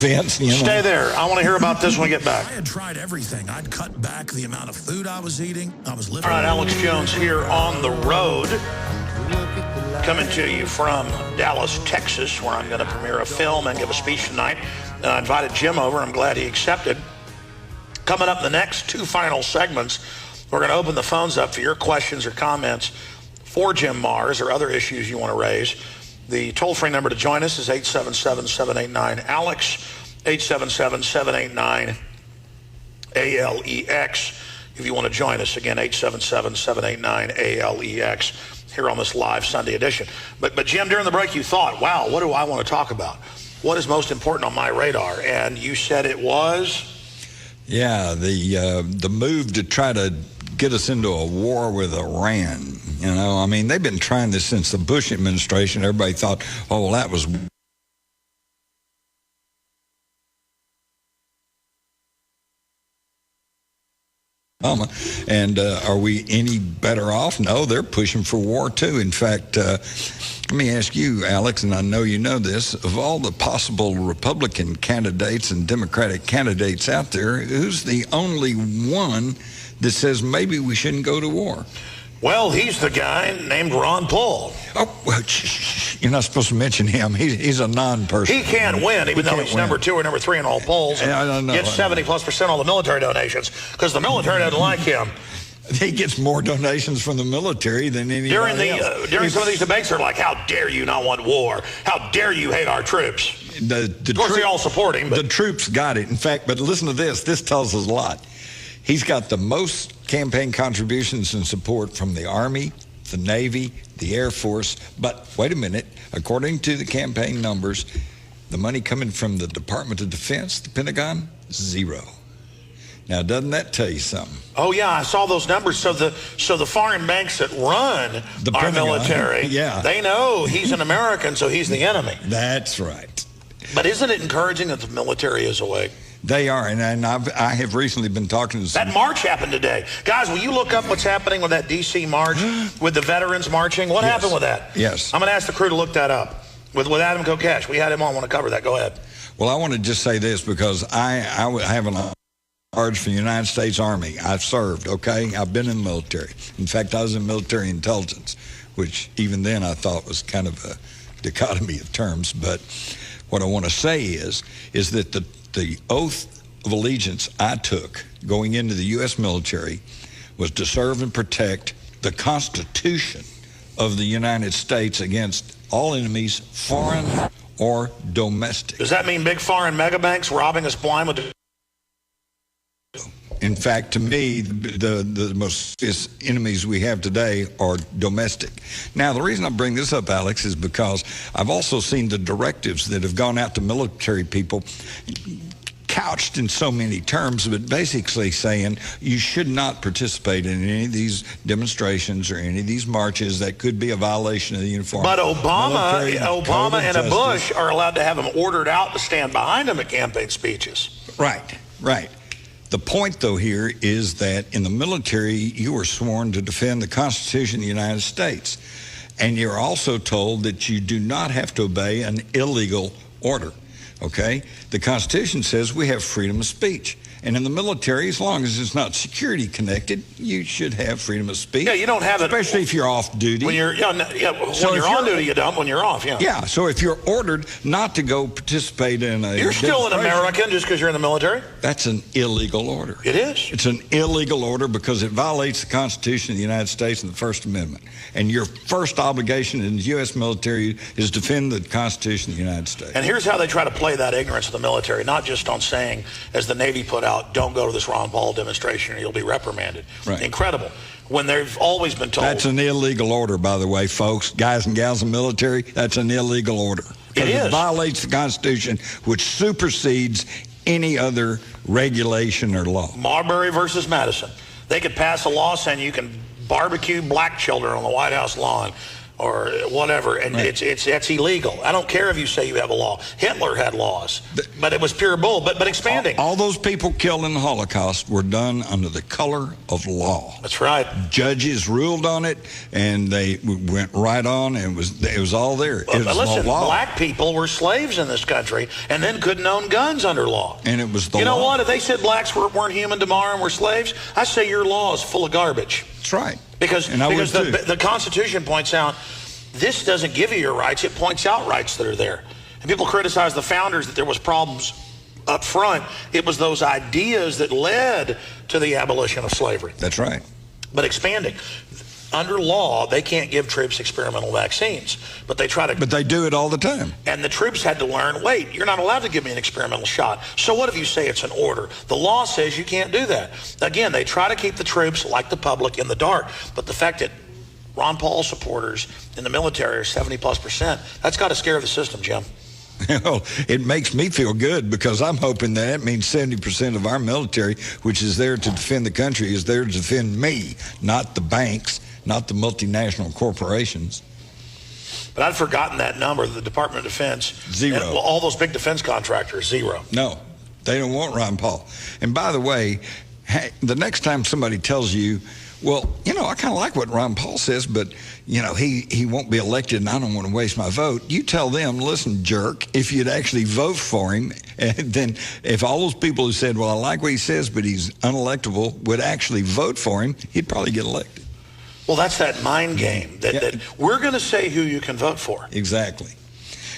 Vince, you know. Stay there. I want to hear about this when we get back. I had tried everything. I'd cut back the amount of food I was eating. I was living. All right, Alex Jones here on the road, coming to you from Dallas, Texas, where I'm going to premiere a film and give a speech tonight. And I invited Jim over. I'm glad he accepted. Coming up in the next two final segments, we're going to open the phones up for your questions or comments for Jim Mars or other issues you want to raise. The toll-free number to join us is 877-789-ALEX, 877-789-ALEX. If you want to join us, again, 877-789-ALEX here on this live Sunday edition. But Jim, during the break, you thought, wow, what do I want to talk about? What is most important on my radar? And you said it was? Yeah, the move to try to get us into a war with Iran. You know, I mean, they've been trying this since the Bush administration. Everybody thought, oh, well, that was... And are we any better off? No, they're pushing for war, too. In fact, let me ask you, Alex, and I know you know this, of all the possible Republican candidates and Democratic candidates out there, who's the only one that says maybe we shouldn't go to war? Well, he's the guy named Ron Paul. Oh, well, you're not supposed to mention him. He's a non-person. He can't win, even though he's number 2 or number 3 in all polls. I don't know. Gets 70+% of all the military donations because the military doesn't like him. He gets more donations from the military than anybody else. During some of these debates, they're like, how dare you not want war? How dare you hate our troops? Of course, they all support him. But the troops got it. In fact, but listen to this. This tells us a lot. He's got the most campaign contributions and support from the Army, the Navy, the Air Force. But wait a minute. According to the campaign numbers, the money coming from the Department of Defense, the Pentagon, 0. Now, doesn't that tell you something? Oh, yeah, I saw those numbers. So the foreign banks that run our military, yeah, they know he's an American, so he's the enemy. That's right. But isn't it encouraging that the military is awake? They are, and I have recently been talking to some... That march happened today. Guys, will you look up what's happening with that D.C. march, with the veterans marching? What happened with that? Yes. I'm going to ask the crew to look that up. With Adam Kokesh. We had him on. I want to cover that. Go ahead. Well, I want to just say this because I have an charge for the United States Army. I've served, okay? I've been in the military. In fact, I was in military intelligence, which even then I thought was kind of a dichotomy of terms. But what I want to say is that the oath of allegiance I took going into the U.S. military was to serve and protect the Constitution of the United States against all enemies, foreign or domestic. Does that mean big foreign megabanks robbing us blind with... In fact, to me, the most enemies we have today are domestic. Now, the reason I bring this up, Alex, is because I've also seen the directives that have gone out to military people couched in so many terms, but basically saying you should not participate in any of these demonstrations or any of these marches that could be a violation of the uniform. But Obama and a Bush are allowed to have them ordered out to stand behind them at campaign speeches. Right, right. The point, though, here is that in the military, you are sworn to defend the Constitution of the United States. And you're also told that you do not have to obey an illegal order, okay? The Constitution says we have freedom of speech. And in the military, as long as it's not security connected, you should have freedom of speech. Yeah, you don't have it. Especially if you're off duty. When you're, when you're on duty, you don't. When you're off, yeah. Yeah, so if you're ordered not to go participate in a... You're still an American just because you're in the military? That's an illegal order. It is? It's an illegal order because it violates the Constitution of the United States and the First Amendment. And your first obligation in the U.S. military is to defend the Constitution of the United States. And here's how they try to play that ignorance of the military, not just on saying, as the Navy put out, don't go to this Ron Paul demonstration or you'll be reprimanded. Right. Incredible. When they've always been told. That's an illegal order, by the way, folks. Guys and gals in the military, that's an illegal order. It is. It violates the Constitution, which supersedes any other regulation or law. Marbury versus Madison. They could pass a law saying you can barbecue black children on the White House lawn. or whatever, and right. it's illegal. I don't care if you say you have a law. Hitler had laws, but it was pure bull. But expanding. All those people killed in the Holocaust were done under the color of law. That's right. Judges ruled on it, and they went right on, and it was all there. It was Listen, law. black people were slaves in this country, and then couldn't own guns under law. And it was the law. You know what? If they said blacks weren't human tomorrow and were slaves, I say your law is full of garbage. That's right. Because the Constitution points out, this doesn't give you your rights, it points out rights that are there. And people criticize the founders that there was problems up front. It was those ideas that led to the abolition of slavery. That's right. But expanding. Under law, they can't give troops experimental vaccines, but they try to. But they do it all the time. And the troops had to learn, wait, you're not allowed to give me an experimental shot. So what if you say it's an order? The law says you can't do that. Again, they try to keep the troops, like the public, in the dark. But the fact that Ron Paul supporters in the military are 70+%, that's got to scare the system, Jim. Well, it makes me feel good because I'm hoping that means 70% of our military, which is there to defend the country, is there to defend me, not the banks, not the multinational corporations. But I'd forgotten that number, the Department of Defense. Zero. And, well, all those big defense contractors, zero. No, they don't want Ron Paul. And by the way, the next time somebody tells you, well, you know, I kind of like what Ron Paul says, but, you know, he won't be elected and I don't want to waste my vote. You tell them, listen, jerk, if you'd actually vote for him, then if all those people who said, well, I like what he says, but he's unelectable, would actually vote for him, he'd probably get elected. Well, that's that mind game that we're going to say who you can vote for. Exactly.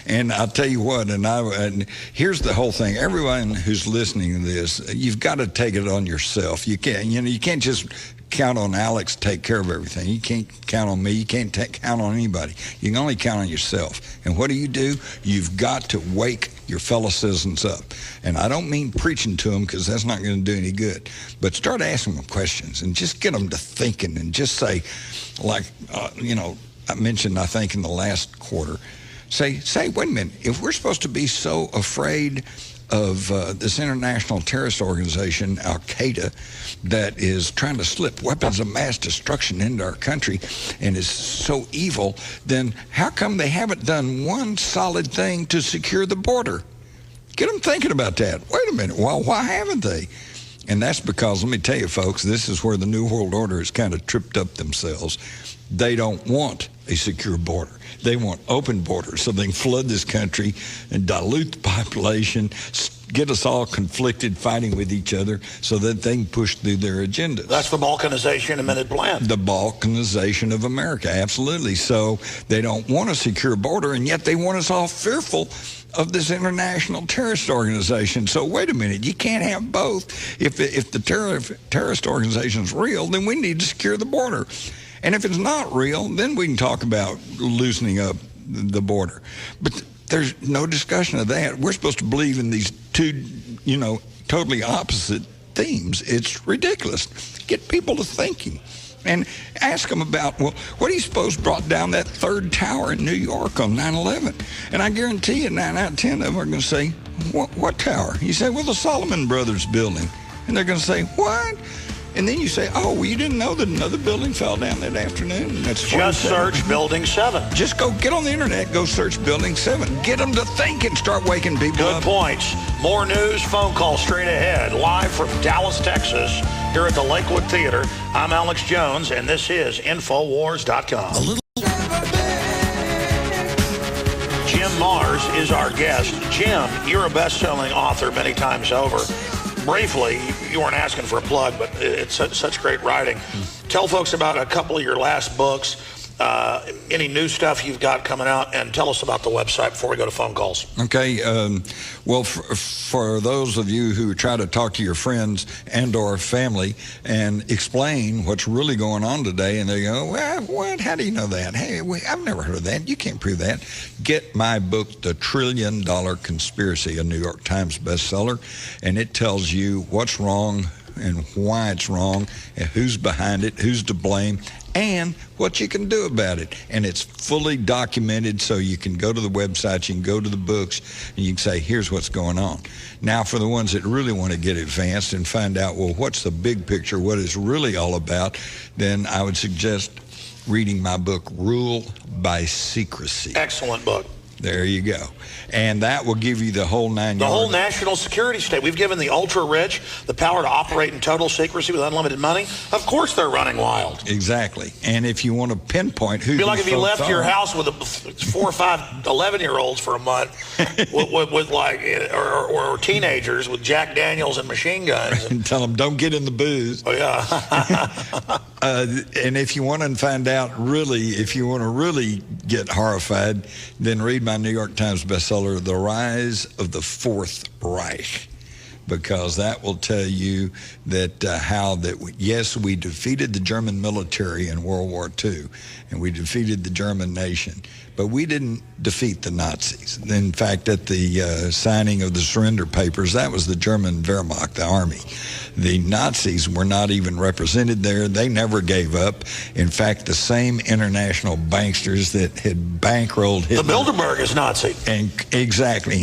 And I'll tell you what, and here's the whole thing. Everyone who's listening to this, you've got to take it on yourself. You can't just count on Alex to take care of everything. You can't count on me. You can't count on anybody. You can only count on yourself. And what do? You've got to wake your fellow citizens up. And I don't mean preaching to them because that's not going to do any good. But start asking them questions and just get them to thinking and just say, like, I mentioned, I think, in the last quarter, say, wait a minute, if we're supposed to be so afraid of this international terrorist organization, Al-Qaeda, that is trying to slip weapons of mass destruction into our country and is so evil, then how come they haven't done one solid thing to secure the border? Get them thinking about that. Wait a minute, well, why haven't they? And that's because, let me tell you, folks, this is where the New World Order has kind of tripped up themselves. They don't want a secure border. They want open borders so they can flood this country and dilute the population, get us all conflicted, fighting with each other so that they can push through their agendas. That's the balkanization amended plan. The balkanization of America, absolutely. So they don't want a secure border, and yet they want us all fearful of this international terrorist organization. So wait a minute, you can't have both. If the terrorist organization is real, then we need to secure the border. And if it's not real, then we can talk about loosening up the border. But there's no discussion of that. We're supposed to believe in these two, totally opposite themes. It's ridiculous. Get people to thinking. And ask them about, well, what do you suppose brought down that third tower in New York on 9/11? And I guarantee you 9 out of 10 of them are going to say, what tower? You say, well, the Solomon Brothers building. And they're going to say, what? And then you say, oh, well, you didn't know that another building fell down that afternoon. That's just search Building 7. Just go get on the internet, go search Building 7. Get them to think and start waking people up. Good points. More news, phone call straight ahead. Live from Dallas, Texas, here at the Lakewood Theater. I'm Alex Jones, and this is INFOWARS.com. Jim Mars is our guest. Jim, you're a best-selling author many times over. Briefly, you weren't asking for a plug, but it's such great writing. Tell folks about a couple of your last books, any new stuff you've got coming out, and tell us about the website before we go to phone calls. Okay. Well, for those of you who try to talk to your friends and or family and explain what's really going on today, and they go, well, what? How do you know that? Hey, I've never heard of that. You can't prove that. Get my book, The $1 Trillion Conspiracy, a New York Times bestseller, and it tells you what's wrong and why it's wrong, and who's behind it, who's to blame, and what you can do about it. And it's fully documented, so you can go to the website, you can go to the books, and you can say, here's what's going on. Now, for the ones that really want to get advanced and find out, well, what's the big picture, what it's really all about, then I would suggest reading my book, Rule by Secrecy. Excellent book. There you go. And that will give you the whole 9 yards. The whole national security state. We've given the ultra-rich the power to operate in total secrecy with unlimited money. Of course they're running wild. Exactly. And if you want to pinpoint who It'd be like if you left are, your house with 4 or 5 11-year-olds for a month with like, or teenagers with Jack Daniels and machine guns. And tell them, don't get in the booze. Oh, yeah. And if you want to find out if you want to really get horrified, then read my New York Times bestseller, The Rise of the Fourth Reich, because that will tell you that yes, we defeated the German military in World War II, and we defeated the German nation, but we didn't defeat the Nazis. In fact, at the signing of the surrender papers, that was the German Wehrmacht, the army. The Nazis were not even represented there. They never gave up. In fact, the same international banksters that had bankrolled Hitler. The Bilderberg is Nazi. And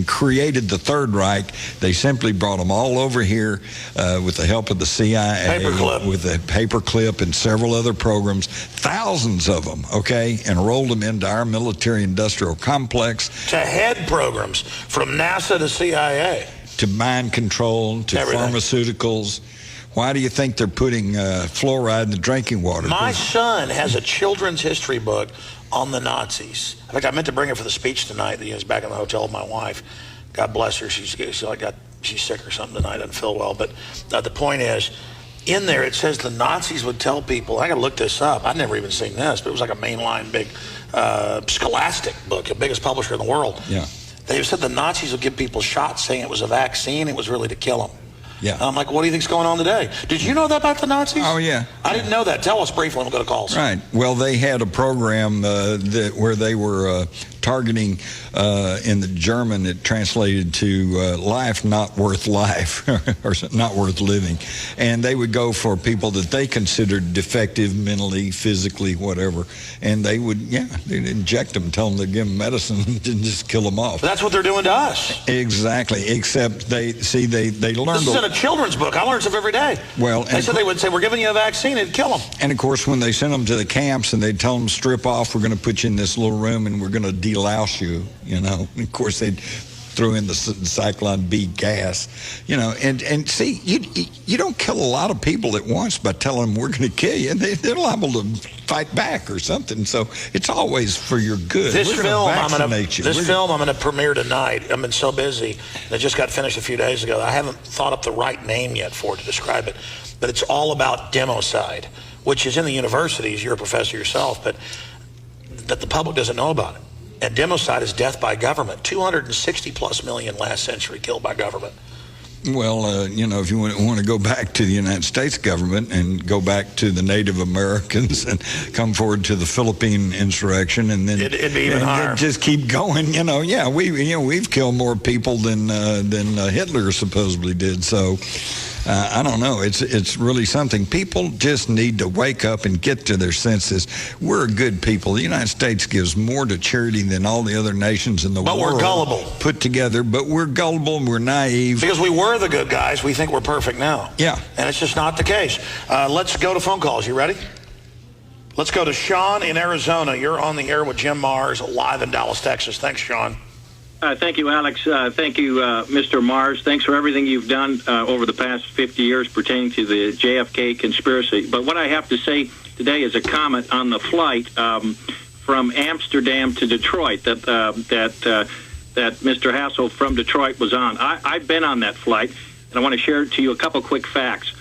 created the Third Reich. They simply brought them all over here with the help of the CIA, with a paperclip and several other programs, thousands of them, and rolled them into our military-industrial complex. To head programs from NASA to CIA. To mind control, to pharmaceuticals. Why do you think they're putting fluoride in the drinking water? My son has a children's history book on the Nazis. In fact, I meant to bring her for the speech tonight. He was back in the hotel with my wife. God bless her. She's sick or something tonight. Doesn't feel well. But the point is, in there it says the Nazis would tell people. I got to look this up. I'd never even seen this, but it was like a mainline big Scholastic book, the biggest publisher in the world. Yeah. They said the Nazis would give people shots saying it was a vaccine. It was really to kill them. Yeah. And I'm like, what do you think's going on today? Did you know that about the Nazis? Oh, yeah. I didn't know that. Tell us briefly and we'll go to calls. Right. Well, they had a program where they were targeting, in the German, it translated to life not worth life, or not worth living. And they would go for people that they considered defective mentally, physically, whatever. And they would, they'd inject them, tell them they'd give them medicine and just kill them off. But that's what they're doing to us. Exactly. Except they learned... This is in a children's book. I learn stuff every day. Well, they said they would say, we're giving you a vaccine, it'd kill them. And, of course, when they sent them to the camps and they'd tell them, strip off, we're going to put you in this little room and we're going to delouse you, And, of course, they'd throw in the Cyclone B gas, and see, you don't kill a lot of people at once by telling them we're going to kill you. They're liable to fight back or something. So it's always for your good. This film I'm going to premiere tonight. I've been so busy. It just got finished a few days ago. I haven't thought up the right name yet for it to describe it. But it's all about democide, which is in the universities. You're a professor yourself, but that the public doesn't know about it. And democide is death by government. 260+ million last century killed by government. Well, if you want to go back to the United States government and go back to the Native Americans and come forward to the Philippine insurrection, and then it'd be even higher. Just keep going. We've killed more people than Hitler supposedly did. So. I don't know. It's really something. People just need to wake up and get to their senses. We're good people. The United States gives more to charity than all the other nations in the world. But we're gullible. Put together. But we're gullible and we're naive. Because we were the good guys. We think we're perfect now. Yeah. And it's just not the case. Let's go to phone calls. You ready? Let's go to Sean in Arizona. You're on the air with Jim Mars live in Dallas, Texas. Thanks, Sean. Thank you, Alex. Thank you, Mr. Mars. Thanks for everything you've done over the past 50 years pertaining to the JFK conspiracy. But what I have to say today is a comment on the flight from Amsterdam to Detroit that Mr. Haskell from Detroit was on. I've been on that flight, and I want to share to you a couple quick facts.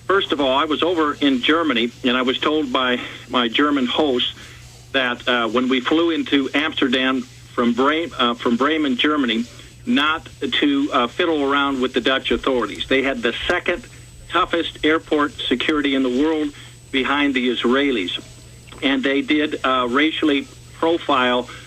First of all, I was over in Germany, and I was told by my German host that when we flew into Amsterdam from Bremen, Germany, not to fiddle around with the Dutch authorities. They had the second toughest airport security in the world behind the Israelis. And they did racially profile